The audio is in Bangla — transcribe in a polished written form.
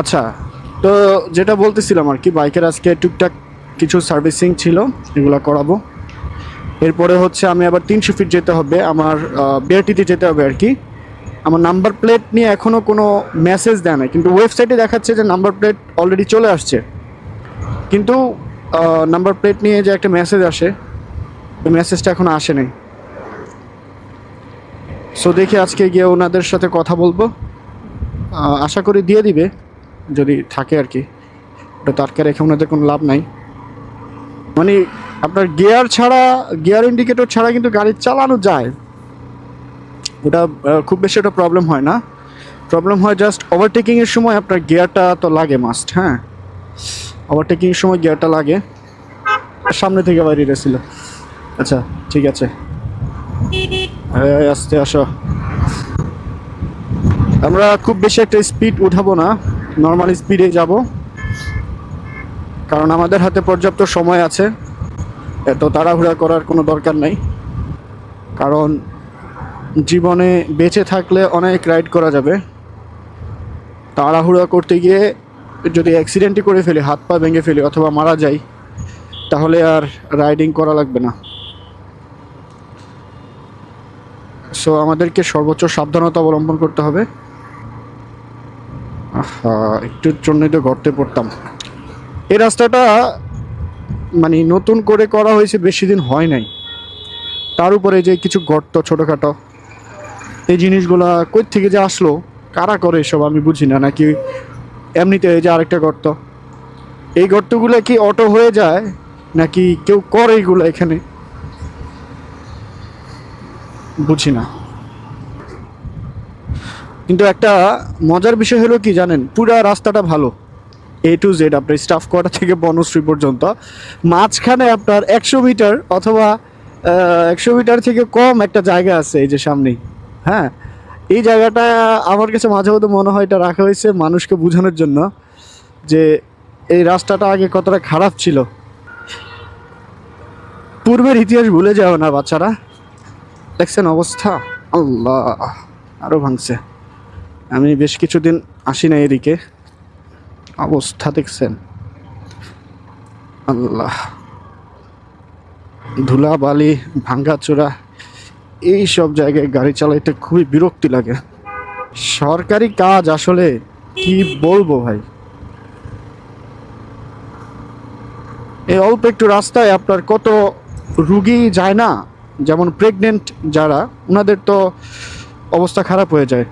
আচ্ছা, তো যেটা বলতেছিলাম আর কি, বাইকের আজকে টুকটাক কিছু সার্ভিসিং ছিল, এগুলো করাবো। এরপরে হচ্ছে আমি আবার 300 ফিট যেতে হবে, আমার বিআরটিতে যেতে হবে আর কি। আমার নাম্বার প্লেট নিয়ে এখনও কোনো মেসেজ দেয় না, কিন্তু ওয়েবসাইটে দেখাচ্ছে যে নাম্বার প্লেট অলরেডি চলে আসছে, কিন্তু নাম্বার প্লেট নিয়ে যে একটা মেসেজ আসে, ওই মেসেজটা এখনও আসে নাই। সো দেখি আজকে গিয়ে ওনাদের সাথে কথা বলবো, আশা করি দিয়ে দিবে যদি থাকে আর কি। ওটা তো আটকে রেখে ওনাদের কোনো লাভ নাই। মানে আপনার গিয়ার ইন্ডিকেটর ছাড়া কিন্তু গাড়ি চালানো যায়, ওটা খুব বেশি একটা প্রবলেম হয় না। প্রবলেম হয় জাস্ট ওভারটেকিংয়ের সময় আপনার গিয়ারটা তো লাগে মাস্ট। হ্যাঁ, ওভারটেকিংয়ের সময় গিয়ারটা লাগে। সামনে থেকে বাইরে ছিল। আচ্ছা, ঠিক আছে, আস্তে আসো। আমরা খুব বেশি একটা স্পিড উঠাবো না, নর্মাল স্পিডে যাব, কারণ আমাদের হাতে পর্যাপ্ত সময় আছে। এত তাড়াহুড়া করার কোনো দরকার নাই, কারণ জীবনে বেঁচে থাকলে অনেক রাইড করা যাবে। তাড়াহুড়া করতে গিয়ে যদি অ্যাক্সিডেন্টই করে ফেলি, হাত পা ভেঙে ফেলি অথবা মারা যাই, তাহলে আর রাইডিং করা লাগবে না। সো আমাদেরকে সর্বোচ্চ সাবধানতা অবলম্বন করতে হবে। একটুর জন্যই তো গর্তে পড়তাম। এই রাস্তাটা মানে নতুন করে করা হয়েছে, বেশি দিন হয় নাই, তার উপরে যে কিছু গর্ত ছোটোখাটো, এই জিনিসগুলা কই থেকে যে আসলো, কারা করে এসব আমি বুঝি না। নাকি এমনিতে এই যে আরেকটা গর্ত, এই গর্তগুলো কি অটো হয়ে যায় নাকি কেউ করে এগুলো এখানে, বুঝি না। কিন্তু একটা মজার বিষয় হলো কি জানেন, পুরা রাস্তাটা ভালো, A to Z, আপনার স্টাফ কোয়ার্টার থেকে বনশ্রী পর্যন্ত। মাঝখানে আপনার 100 মিটার অথবা 100 মিটার থেকে কম একটা জায়গা আছে এই যে সামনেই। হ্যাঁ, এই জায়গাটা আমার কাছে মাঝে মধ্যে মনে হয় এটা রাখা হয়েছে মানুষকে বোঝানোর জন্য যে এই রাস্তাটা আগে কতটা খারাপ ছিল। পূর্বের ইতিহাস ভুলে যাও না বাচ্চারা। দেখছেন অবস্থা, আল্লাহ, আরও ভাঙছে। আমি বেশ কিছুদিন আসি না এদিকে, অবস্থা দেখছেন, আল্লাহ, ধুলা বালি ভাঙ্গাচোরা, এই সব জায়গায় গাড়ি চালাইতে খুবই বিরক্তি লাগে। সরকারি কাজ আসলে কি বলবো ভাই, এই অল্প একটু রাস্তায় আপনার কত রুগী যায় না, যেমন প্রেগনেন্ট যারা, ওনাদের তো অবস্থা খারাপ হয়ে যায়।